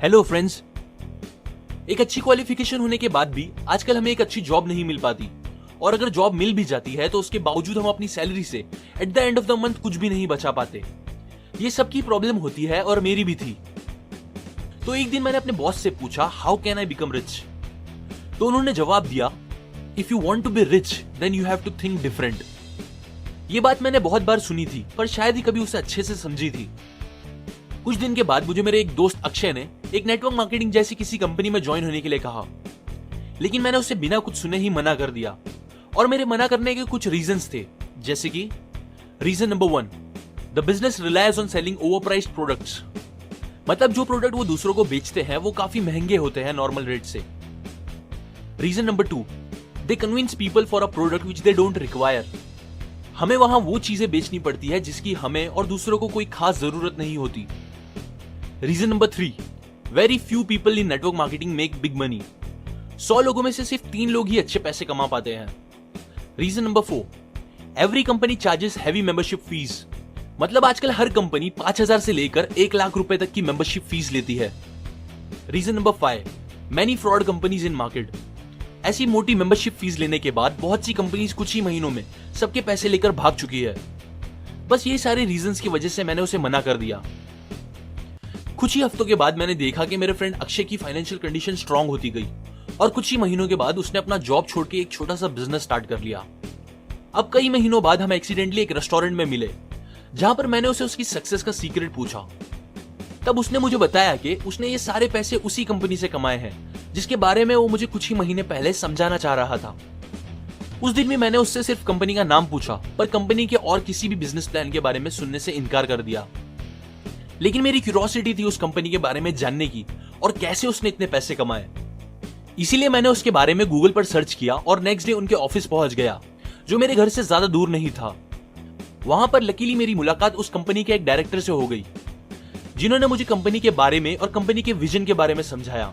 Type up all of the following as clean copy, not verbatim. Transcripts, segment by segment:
Hello friends, एक अच्छी qualification होने के बाद भी आजकल हमें एक अच्छी जॉब नहीं मिल पाती, और अगर जॉब मिल भी जाती है तो उसके बावजूद हम अपनी सैलरी से at the end of the month कुछ भी नहीं बचा पाते। ये सबकी प्रॉब्लम होती है और मेरी भी थी। तो एक दिन मैंने अपने बॉस से पूछा, how can I become rich? तो उन्होंने जवाब दिया, if you want to be rich then you have to think different. ये बात मैंने बहुत बार सुनी थी, पर शायद ही कभी उसे अच्छे से समझी थी। कुछ दिन के बाद मुझे मेरे एक दोस्त अक्षय ने एक नेटवर्क मार्केटिंग जैसी किसी कंपनी में ज्वाइन होने के लिए कहा, लेकिन मैंने उसे बिना कुछ सुने ही मना कर दिया। और मेरे मना करने के कुछ रीजंस थे, जैसे कि reason number 1, the business relies on selling overpriced products. मतलब जो प्रोडक्ट वो दूसरों को बेचते हैं वो काफी महंगे होते हैं नॉर्मल रेट से। Reason number 2, they convince people for a product which they don't require. हमें वहां वो चीजें बेचनी पड़ती है जिसकी हमें और दूसरों को कोई खास जरूरत नहीं होती। Reason number 3, very few people in network marketing make big money. 100 लोगों में से सिर्फ 3 लोग ही अच्छे पैसे कमा पाते हैं। Reason number 4, every company charges heavy membership fees. मतलब आजकल हर कंपनी 5,000 से लेकर 1 लाख रुपए तक की मेंबरशिप फीस लेती है। Reason number 5, many fraud companies in market. ऐसी मोटी मेंबरशिप फीस लेने के बाद बहुत सी कंपनीज कुछ ही महीनों में सबके पैसे लेकर भाग चुकी है। बस ये सारे रीजंस की वजह से मैंने उसे मना कर दिया। कुछ ही हफ्तों के बाद मैंने देखा कि मेरे फ्रेंड अक्षय की फाइनेंशियल कंडीशन स्ट्रांग होती गई, और कुछ ही महीनों के बाद उसने अपना जॉब छोड़ के एक छोटा सा बिजनेस स्टार्ट कर लिया। अब कई महीनों बाद हम एक्सीडेंटली एक रेस्टोरेंट में मिले, जहां पर मैंने उसे उसकी सक्सेस का सीक्रेट पूछा। तब उसने मुझे बताया कि उसने ये सारे पैसे उसी कंपनी से कमाए हैं जिसके बारे में वो मुझे कुछ ही महीने पहले समझाना चाह रहा था। उस दिन भी मैंने उससे सिर्फ कंपनी का नाम पूछा, पर कंपनी के और किसी भी बिजनेस प्लान के बारे में सुनने से इनकार कर दिया। लेकिन मेरी क्यूरियोसिटी थी उस कंपनी के बारे में जानने की, और कैसे उसने इतने पैसे कमाए। इसीलिए मैंने उसके बारे में गूगल पर सर्च किया और नेक्स्ट डे उनके ऑफिस पहुंच गया, जो मेरे घर से ज्यादा दूर नहीं था। वहां पर लकीली मेरी मुलाकात उस कंपनी के एक डायरेक्टर से हो गई, जिन्होंने मुझे कंपनी के बारे में और कंपनी के विजन के बारे में समझाया।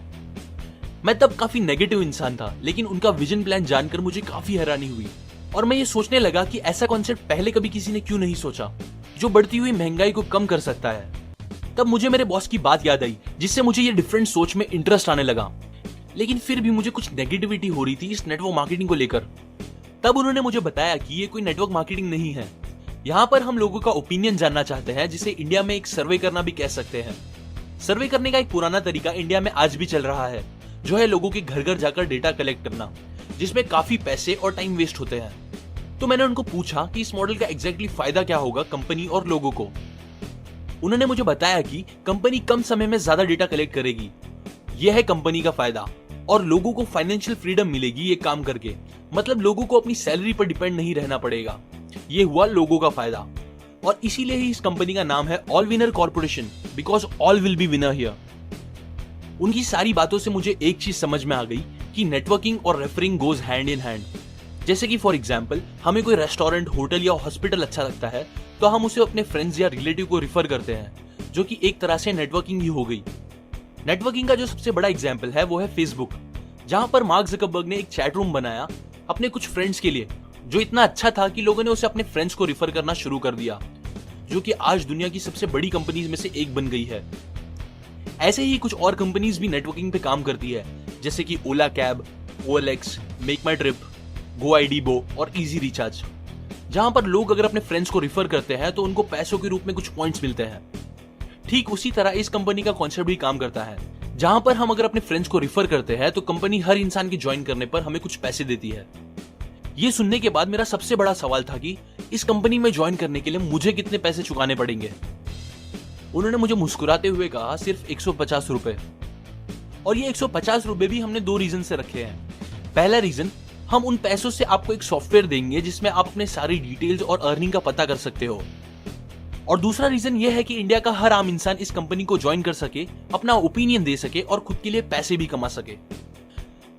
मैं तब काफी नेगेटिव इंसान था, लेकिन उनका विजन प्लान जानकर मुझे काफी हैरानी हुई, और मैं ये सोचने लगा कि ऐसा कॉन्सेप्ट पहले कभी किसी ने क्यों नहीं सोचा, जो बढ़ती हुई महंगाई को कम कर सकता है। तब मुझे मेरे बॉस की बात याद आई, जिससे मुझे ये डिफरेंट सोच में इंटरेस्ट आने लगा। लेकिन फिर भी मुझे कुछ नेगेटिविटी हो रही थी इस नेटवर्क मार्केटिंग को लेकर। तब उन्होंने मुझे बताया कि ये कोई नेटवर्क मार्केटिंग नहीं है, यहाँ पर हम लोगों का ओपिनियन जानना चाहते हैं, जिसे इंडिया में एक सर्वे करना भी कह सकते हैं। सर्वे करने का एक पुराना तरीका इंडिया में आज भी चल रहा है, जो है लोगों के घर घर जाकर डेटा कलेक्ट करना, जिसमें काफी पैसे और टाइम वेस्ट होते हैं। तो मैंने उनको पूछा कि इस मॉडल का एग्जैक्टली फायदा क्या होगा कंपनी और लोगों को। उन्होंने मुझे बताया कि कंपनी कम समय में ज्यादा डेटा कलेक्ट करेगी, यह है कंपनी का फायदा, और लोगों को फाइनेंशियल फ्रीडम मिलेगी ये काम करके। मतलब लोगों को अपनी सैलरी पर डिपेंड नहीं रहना पड़ेगा, ये हुआ लोगों का फायदा। और इसीलिए ही इस कंपनी का नाम है all winner corporation, because all will be winner here. उनकी सारी बातों से मुझे एक चीज समझ में आ गई कि नेटवर्किंग और referring goes hand in hand. जैसे कि फॉर एग्जांपल, हमें कोई रेस्टोरेंट, होटल या हॉस्पिटल अच्छा लगता है तो हम उसे अपने फ्रेंड्स या रिलेटिव को रिफर करते हैं, जो कि एक तरह से नेटवर्किंग ही हो गई। नेटवर्किंग का जो सबसे बड़ा एग्जाम्पल है वो है फेसबुक, जहां पर मार्क ज़करबर्ग ने एक चैट रूम बनाया अपने कुछ फ्रेंड्स के लिए, जो इतना अच्छा था कि लोगों ने उसे अपने फ्रेंड्स को रिफर करना शुरू कर दिया, जो कि आज दुनिया की सबसे बड़ी कंपनीज में से एक बन गई है। ऐसे ही कुछ और कंपनीज भी नेटवर्किंग पे काम करती है, जैसे कि ओला कैब, OLX, मेक माई ट्रिप, GoIDbo और इजी रिचार्ज, जहां पर लोग अगर अपने फ्रेंड्स को रिफर करते हैं तो उनको पैसों के रूप में कुछ पॉइंट्स मिलते हैं। ठीक उसी तरह इस कंपनी का कॉन्सेप्ट भी काम करता है, जहां पर हम अगर अपने फ्रेंड्स को रिफर करते हैं तो कंपनी हर इंसान के ज्वाइन करने पर हमें कुछ पैसे देती है। ये सुनने के बाद मेरा सबसे बड़ा सवाल था कि इस कंपनी में ज्वाइन करने के लिए मुझे कितने पैसे चुकाने पड़ेंगे। उन्होंने मुझे मुस्कुराते हुए कहा, सिर्फ 150 रुपए। और ये 150 रुपए भी हमने 2 रीजन से रखे हैं। पहला रीजन, हम उन पैसों से आपको एक सॉफ्टवेयर देंगे जिसमें आप अपने सारी डिटेल्स और अर्निंग का पता कर सकते हो। और दूसरा रीजन ये है कि इंडिया का हर आम इंसान इस कंपनी को ज्वाइन कर सके, अपना ओपिनियन दे सके और खुद के लिए पैसे भी कमा सके।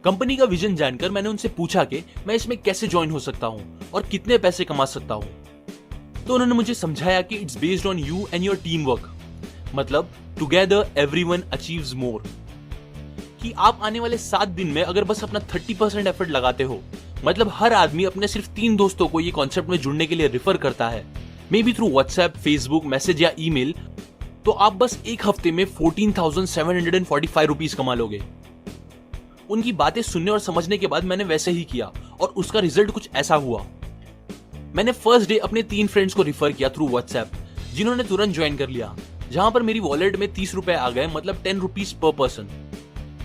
कंपनी का विजन जानकर मैंने उनसे पूछा कि मैं इसमें कैसे ज्वाइन हो सकता हूं और कितने पैसे कमा सकता हूं। तो उन्होंने मुझे समझाया कि it's based on you and your team work, मतलब टुगेदर एवरीवन अचीव्स मोर। कि आप आने वाले 7 दिन में अगर बस अपना 30% एफर्ट लगाते हो, मतलब हर आदमी अपने सिर्फ 3 दोस्तों को ये कॉन्सेप्ट में जुड़ने के लिए रिफर करता है, may be through WhatsApp, Facebook message या ईमेल, तो आप बस एक हफ्ते में 14,745 रुपीज कमा लोगे। उनकी बातें सुनने और समझने के बाद मैंने वैसे ही किया और उसका रिजल्ट कुछ ऐसा हुआ। मैंने फर्स्ट डे अपने 3 फ्रेंड्स को रिफर किया थ्रू व्हाट्सएप, जिन्होंने तुरंत ज्वाइन कर लिया, जहां पर मेरी वॉलेट में 30 रुपए आ गए, मतलब 10 रुपीज पर पर्सन।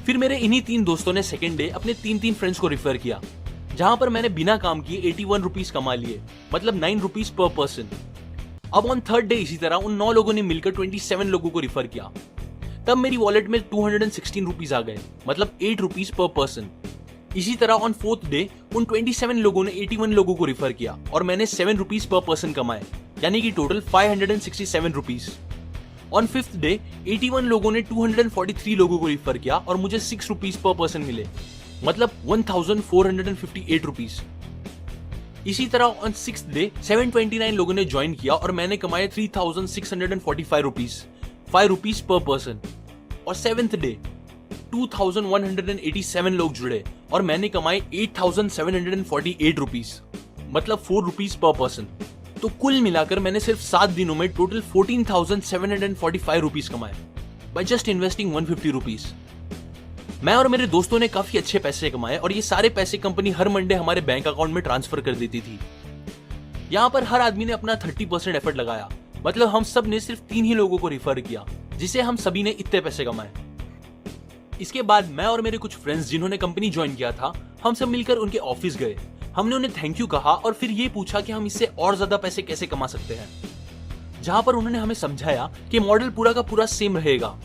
फिर मेरे इन्हीं 3 दोस्तों ने सेकेंड डे अपने 3 फ्रेंड्स को रिफर किया, जहां पर मैंने बिना काम किए 81 रुपीज कमा लिए, मतलब 9 रुपीज पर पर्सन। अब ऑन थर्ड डे इसी तरह उन 9 लोगों ने मिलकर 27 लोगों को रिफर किया, तब मेरी वॉलेट में 216 रुपीज आ गए, मतलब 8 रुपीज पर पर्सन। इसी तरह ऑन फोर्थ डे उन 27 लोगों ने 81 लोगों को रिफर किया और मैंने 7 रुपीज पर पर्सन कमाए, यानी कि total 567 rupees. On fifth day 81 लोगों ने 243 लोगों को रिफर किया और मुझे 6 रुपीज पर पर्सन मिले, मतलब 1458 रुपीज। इसी तरह ऑन सिक्स्थ डे 729 लोगों ने ज्वाइन किया और मैंने कमाए 3645 रुपीज, 5 रुपीज पर पर्सन। और सेवेंथ डे 2187 लोग जुड़े और मैंने कमाए 8748 रुपीज, मतलब 4 रुपीज पर पर्सन। तो कुल मिलाकर मैंने सिर्फ 7 दिनों में टोटल 14,745 रुपीज कमाए बाय जस्ट इन्वेस्टिंग 150 रुपीज। मैं और मेरे दोस्तों ने काफी अच्छे पैसे कमाए और ये सारे पैसे कंपनी हर मंडे हमारे बैंक अकाउंट में ट्रांसफर कर देती थी। यहाँ पर हर आदमी ने अपना 30% एफर्ट लगाया, मतलब हम सब ने सिर्फ 3 ही लोगों को रिफर किया, जिसे हम सभी ने इतने पैसे कमाए। इसके बाद मैं और मेरे कुछ फ्रेंड्स जिन्होंने कंपनी ज्वाइन किया था, हम सब मिलकर उनके ऑफिस गए। हमने उन्हें थैंक यू कहा और फिर ये पूछा कि हम इससे और ज्यादा पैसे कैसे कमा सकते हैं, जहां पर उन्होंने हमें समझाया कि मॉडल पूरा का पूरा सेम रहेगा,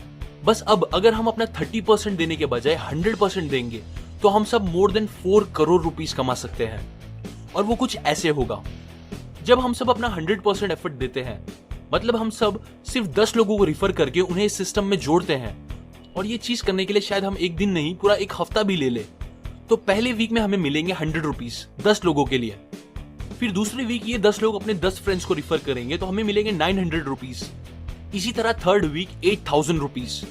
बस अब अगर हम अपना 30% देने के बजाय 100% देंगे तो हम सब मोर देन 4 करोड़ रुपीस कमा सकते हैं। और वो कुछ ऐसे होगा, जब हम सब अपना 100% एफर्ट देते हैं, मतलब हम सब सिर्फ 10 लोगों को रिफर करके उन्हें इस सिस्टम में जोड़ते हैं, और ये चीज करने के लिए शायद हम एक दिन नहीं पूरा एक हफ्ता भी ले ले, तो पहले वीक में हमें मिलेंगे 100 रुपीस 10 लोगों के लिए। फिर दूसरे वीक ये 10 लोग अपने 10 फ्रेंड्स को रिफर करेंगे तो हमें मिलेंगे 900 रुपीस। इसी तरह third week 8,000 rupees,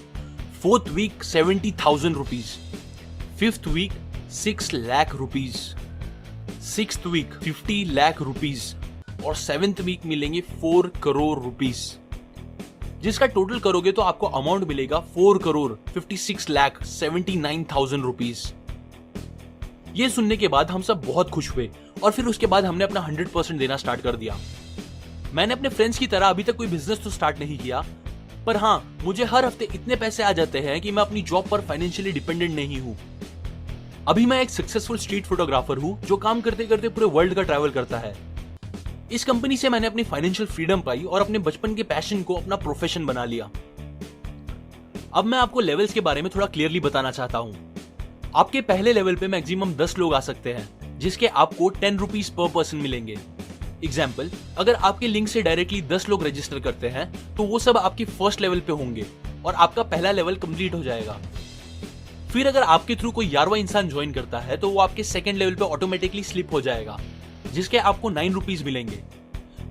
fourth week 70,000 rupees, fifth week 6 lakh rupees, sixth week 50 lakh rupees और सेवेंथ वीक मिलेंगे 4 करोड़ रुपीस, जिसका टोटल करोगे तो आपको अमाउंट मिलेगा 4 करोड़ 56 लाख 79,000 रुपीस। ये सुनने के बाद हम सब बहुत खुश हुए और फिर उसके बाद हमने अपना 100% देना स्टार्ट कर दिया। मैंने अपने फ्रेंड्स की तरह अभी तक कोई बिजनेस तो स्टार्ट नहीं किया, पर हाँ, मुझे हर हफ्ते इतने पैसे आ जाते हैं कि मैं अपनी जॉब पर फाइनेंशियली डिपेंडेंट नहीं हूँ। अभी मैं एक सक्सेसफुल स्ट्रीट फोटोग्राफर हूँ जो काम करते करते पूरे वर्ल्ड का ट्रैवल करता है। इस कंपनी से मैंने अपनी फाइनेंशियल फ्रीडम पाई और अपने बचपन के पैशन को अपना प्रोफेशन बना लिया। अब मैं आपको लेवल्स के बारे में थोड़ा क्लियरली बताना चाहता हूँ। आपके पहले लेवल पे मैक्सिमम 10 लोग आ सकते हैं, जिसके आपको 10 रुपीज पर पर्सन मिलेंगे। एग्जाम्पल, अगर आपके लिंक से डायरेक्टली 10 लोग रजिस्टर करते हैं तो वो सब आपके फर्स्ट लेवल पे होंगे और आपका पहला लेवल कंप्लीट हो जाएगा। फिर अगर आपके थ्रू कोई 11वां इंसान ज्वाइन करता है तो वो आपके सेकंड लेवल पे ऑटोमेटिकली स्लिप हो जाएगा, जिसके आपको 9 रुपीज मिलेंगे।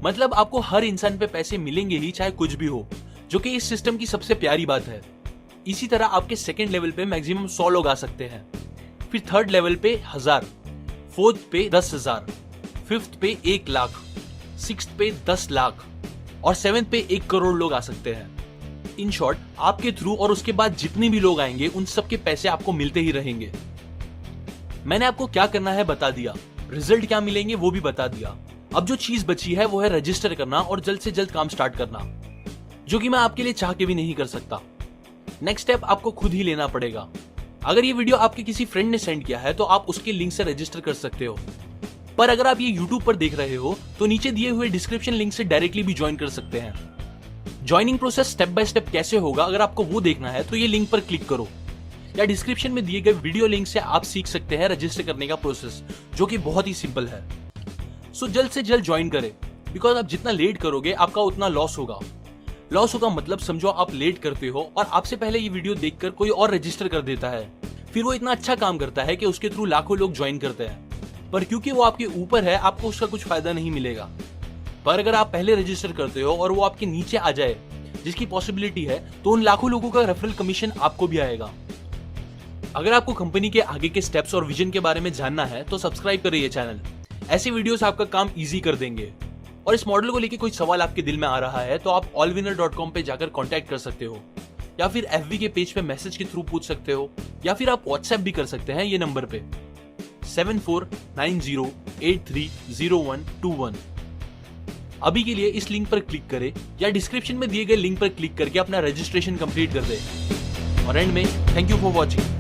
मतलब आपको हर इंसान पे पैसे मिलेंगे ही, चाहे कुछ भी हो, जो कि इस सिस्टम की सबसे प्यारी बात है। इसी तरह आपके सेकंड लेवल पे मैक्सिमम 100 लोग आ सकते हैं, फिर थर्ड लेवल पे 1000, फोर्थ पे 10,000, फिफ्थ पे 1 लाख, सिक्स्थ पे 10 लाख और सेवेंथ पे 1 करोड़ लोग आ सकते हैं। इन शॉर्ट, आपके थ्रू और उसके बाद जितने भी लोग आएंगे उन सबके पैसे आपको मिलते ही रहेंगे। मैंने आपको क्या करना है बता दिया, रिजल्ट क्या मिलेंगे वो भी बता दिया। अब जो चीज बची है वो है रजिस्टर करना और जल्द से जल्द काम स्टार्ट करना, जो कि मैं आपके लिए चाह के भी नहीं कर सकता। नेक्स्ट स्टेप आपको खुद ही लेना पड़ेगा। अगर ये वीडियो आपके किसी फ्रेंड ने सेंड किया है तो आप उसके लिंक से रजिस्टर कर सकते हो, पर अगर आप ये YouTube पर देख रहे हो तो नीचे दिए हुए डिस्क्रिप्शन लिंक से डायरेक्टली भी ज्वाइन कर सकते हैं। Joining process step by step कैसे होगा अगर आपको वो देखना है तो ये लिंक पर क्लिक करो, या डिस्क्रिप्शन में दिए गए वीडियो लिंक से आप सीख सकते हैं रजिस्टर करने का प्रोसेस, जो कि बहुत ही सिंपल है। सो जल्द से जल्द ज्वाइन करें, बिकॉज आप जितना लेट करोगे आपका उतना लॉस होगा। लॉस होगा मतलब समझो आप लेट करते हो और आपसे पहले ये वीडियो देखकर कोई और रजिस्टर कर देता है, फिर वो इतना अच्छा काम करता है कि उसके थ्रू लाखों लोग ज्वाइन करते हैं, पर क्योंकि वो आपके ऊपर है आपको उसका कुछ फायदा नहीं मिलेगा। पर अगर आप पहले रजिस्टर करते हो और वो आपके नीचे आ जाए, जिसकी पॉसिबिलिटी है, तो उन लाखों लोगों का रेफरल कमीशन आपको भी आएगा। अगर आपको कंपनी के आगे के स्टेप्स और विजन के बारे में जानना है तो सब्सक्राइब करिए चैनल। ऐसी वीडियोस आपका काम इजी कर देंगे। और इस मॉडल को लेके कोई सवाल आपके दिल में आ रहा है तो आप allwinner.com पे जाकर कांटेक्ट कर सकते हो, या फिर FB के पेज पे मैसेज के थ्रू पूछ सकते हो, या फिर आप व्हाट्सएप भी कर सकते हैं ये नंबर पे 7490830121। अभी के लिए इस लिंक पर क्लिक करें या डिस्क्रिप्शन में दिए गए लिंक पर क्लिक करके अपना रजिस्ट्रेशन कंप्लीट कर दें। और एंड में थैंक यू फॉर वॉचिंग।